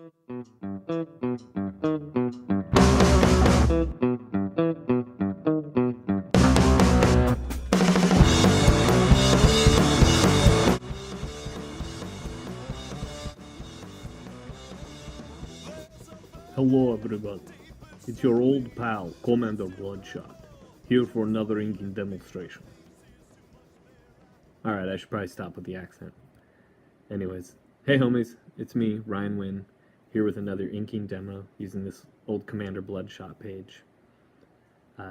Hello everybody, it's your old pal, Commander Bloodshot, here for another inking demonstration. Alright, I should probably stop with the accent. Anyways, hey homies, it's me, Ryan Winn, here with another inking demo using this old Commander Bloodshot page.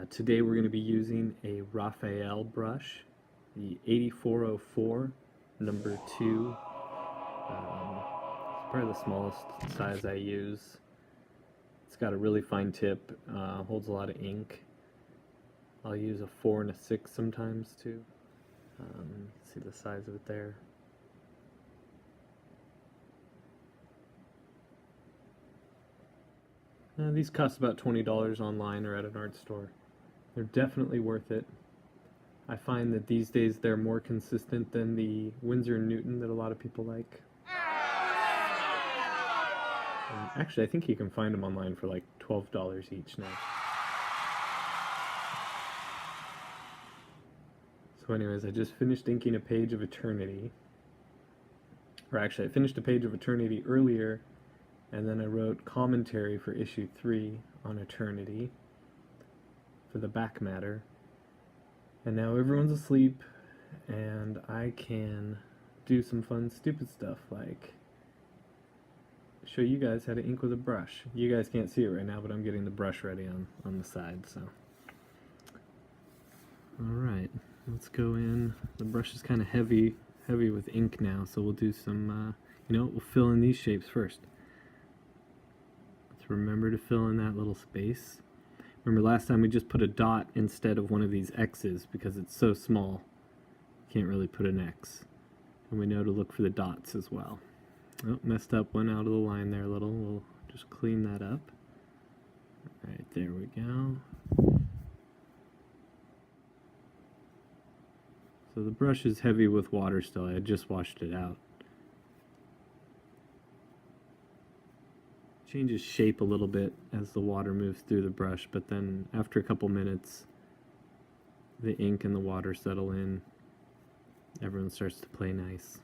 Today we're going to be using a Raphael brush, the 8404, number 2. It's probably the smallest size I use. It's got a really fine tip, holds a lot of ink. I'll use a 4 and a 6 sometimes too. See the size of it there. These cost about $20 online or at an art store. They're definitely worth it. I find that these days they're more consistent than the Winsor & Newton that a lot of people like. Actually, I think you can find them online for like $12 each now. So anyways, I just finished inking a page of Eternity. Or actually, I finished a page of Eternity earlier, and then I wrote commentary for issue 3 on Eternity for the back matter. And now everyone's asleep, and I can do some fun, stupid stuff like show you guys how to ink with a brush. You guys can't see it right now, but I'm getting the brush ready on the side, so. Alright, let's go in. The brush is kind of heavy with ink now, so we'll do some, we'll fill in these shapes first. Let's remember to fill in that little space. Remember last time we just put a dot instead of one of these X's because it's so small. Can't really put an X. And we know to look for the dots as well. Oh, messed up, went out of the line there a little. We'll just clean that up. Alright, there we go. So the brush is heavy with water still. I had just washed it out. Changes shape a little bit as the water moves through the brush, but then after a couple minutes, the ink and the water settle in. Everyone starts to play nice.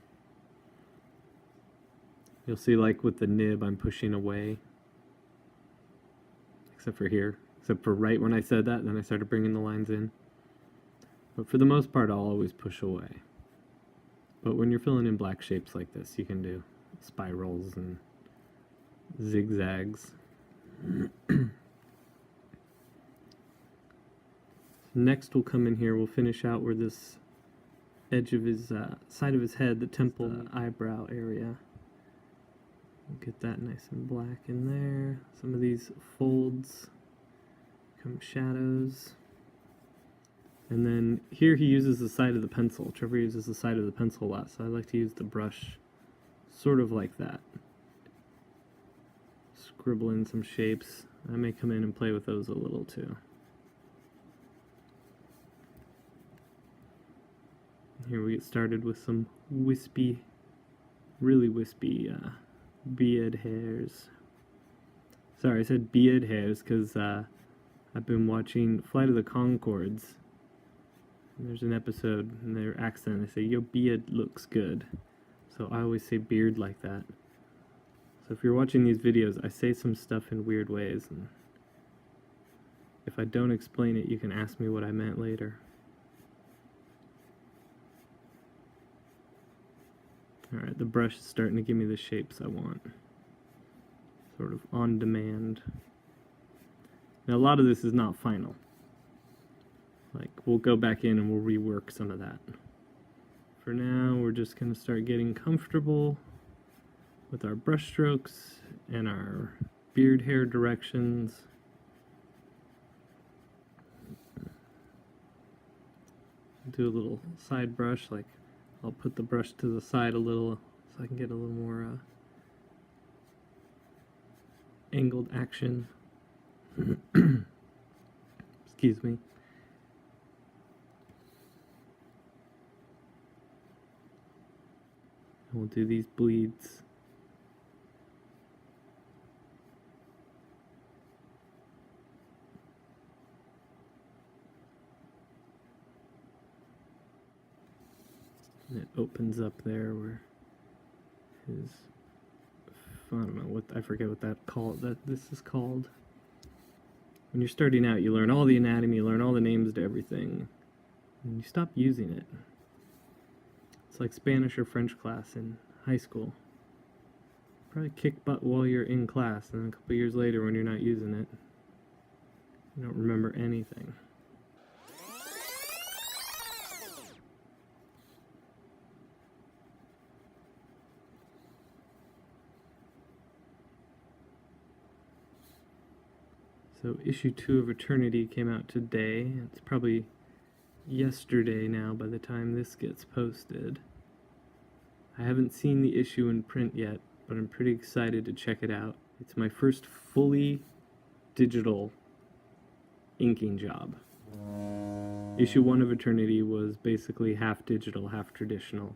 You'll see, like with the nib, I'm pushing away. Except for here. Except for right when I said that, then I started bringing the lines in. But for the most part, I'll always push away. But when you're filling in black shapes like this, you can do spirals and zigzags. Next we'll come in here, we'll finish out where this edge of his, side of his head, the temple, eyebrow area. Get that nice and black in there. Some of these folds become shadows. And then here he uses the side of the pencil. Trevor uses the side of the pencil a lot, so I like to use the brush sort of like that. Scribble in some shapes. I may come in and play with those a little too. Here we get started with some wispy, really wispy beard hairs. Sorry, I said beard hairs because I've been watching Flight of the Conchords. And there's an episode in their accent, they say, "Your beard looks good." So I always say beard like that. So if you're watching these videos, I say some stuff in weird ways, and if I don't explain it, you can ask me what I meant later. Alright, the brush is starting to give me the shapes I want. Sort of on demand. Now a lot of this is not final. Like, we'll go back in and we'll rework some of that. For now, we're just going to start getting comfortable with our brush strokes and our beard hair directions. Do a little side brush, like I'll put the brush to the side a little so I can get a little more angled action. Excuse me. And we'll do these bleeds. And it opens up there where his, I don't know what, I forget what this is called. When you're starting out, you learn all the anatomy, you learn all the names to everything, and you stop using it. It's like Spanish or French class in high school. Probably kick butt while you're in class, and then a couple years later when you're not using it, you don't remember anything. So issue 2 of Eternity came out today. It's probably yesterday now by the time this gets posted. I haven't seen the issue in print yet, but I'm pretty excited to check it out. It's my first fully digital inking job. Issue 1 of Eternity was basically half digital, half traditional.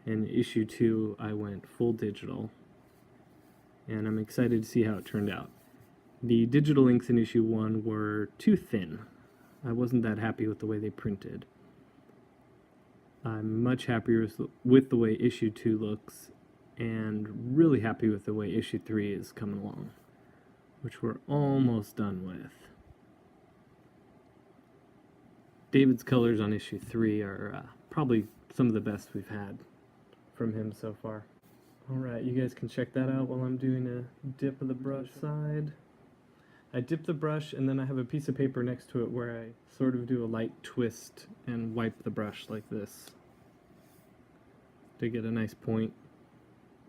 And issue 2, I went full digital. And I'm excited to see how it turned out. The digital inks in issue 1 were too thin. I wasn't that happy with the way they printed. I'm much happier with the way issue 2 looks, and really happy with the way issue 3 is coming along, which we're almost done with. David's colors on issue 3 are probably some of the best we've had from him so far. Alright, you guys can check that out while I'm doing a dip of the brush side. I dip the brush and then I have a piece of paper next to it where I sort of do a light twist and wipe the brush like this to get a nice point.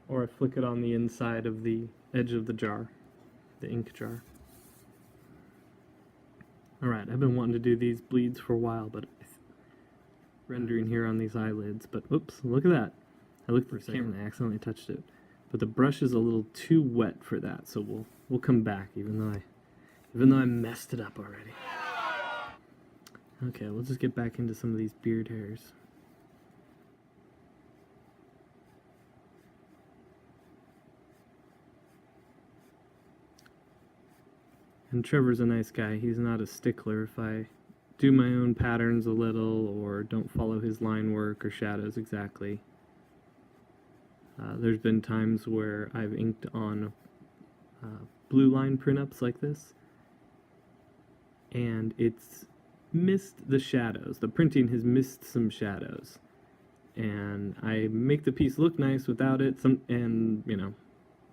Or I flick it on the inside of the edge of the jar, the ink jar. Alright, I've been wanting to do these bleeds for a while, but rendering here on these eyelids, but oops, look at that. I looked for a second and I accidentally touched it. But the brush is a little too wet for that, so we'll come back even though I messed it up already. Okay, we'll just get back into some of these beard hairs. And Trevor's a nice guy. He's not a stickler. If I do my own patterns a little or don't follow his line work or shadows exactly, there's been times where I've inked on blue line print-ups like this, and it's missed the shadows. The printing has missed some shadows. And I make the piece look nice without it, and, you know,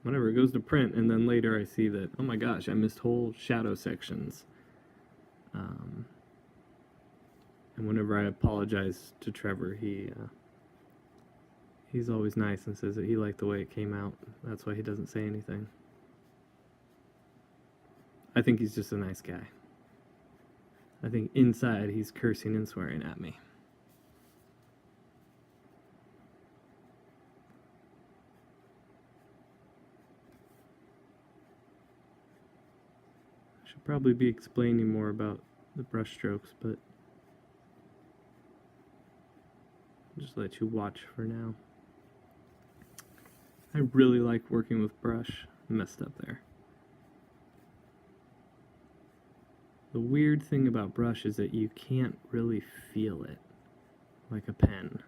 whatever, it goes to print, and then later I see that, oh my gosh, I missed whole shadow sections. And whenever I apologize to Trevor, he's always nice and says that he liked the way it came out. That's why he doesn't say anything. I think he's just a nice guy. I think inside he's cursing and swearing at me. I should probably be explaining more about the brush strokes, but I'll just let you watch for now. I really like working with brush. I messed up there. The weird thing about brush is that you can't really feel it like a pen.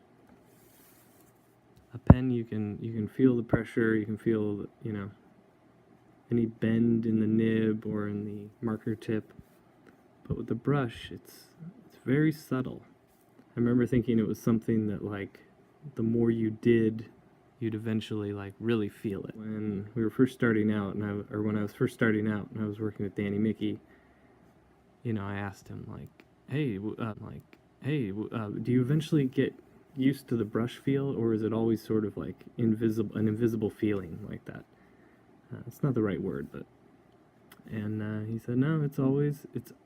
A pen, you can feel the pressure, you can feel, you know, any bend in the nib or in the marker tip. But with the brush, it's very subtle. I remember thinking it was something that, like, the more you did, you'd eventually, like, really feel it. When we were first starting out, when I was first starting out and I was working with Danny Mickey, you know, I asked him, like, hey, do you eventually get used to the brush feel, or is it always sort of like an invisible feeling like that? It's not the right word, but, and he said, no,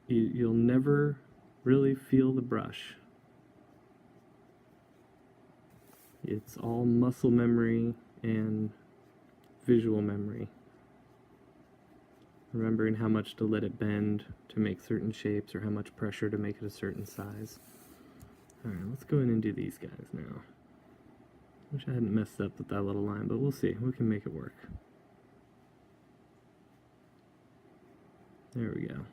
you'll never really feel the brush. It's all muscle memory and visual memory. Remembering how much to let it bend to make certain shapes, or how much pressure to make it a certain size. Alright, let's go in and do these guys now. Wish I hadn't messed up with that little line, but we'll see. We can make it work. There we go.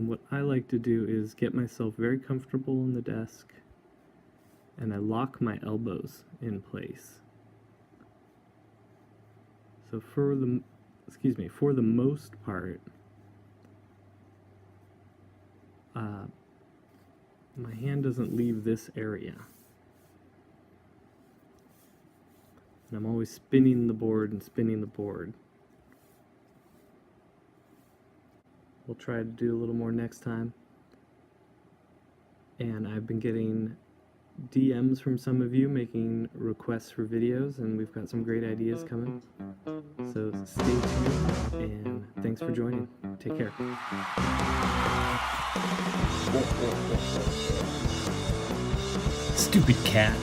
And what I like to do is get myself very comfortable on the desk, and I lock my elbows in place. So for the most part, my hand doesn't leave this area. And I'm always spinning the board and spinning the board. We'll try to do a little more next time. And I've been getting DMs from some of you making requests for videos, and we've got some great ideas coming. So stay tuned, and thanks for joining. Take care. Stupid cat.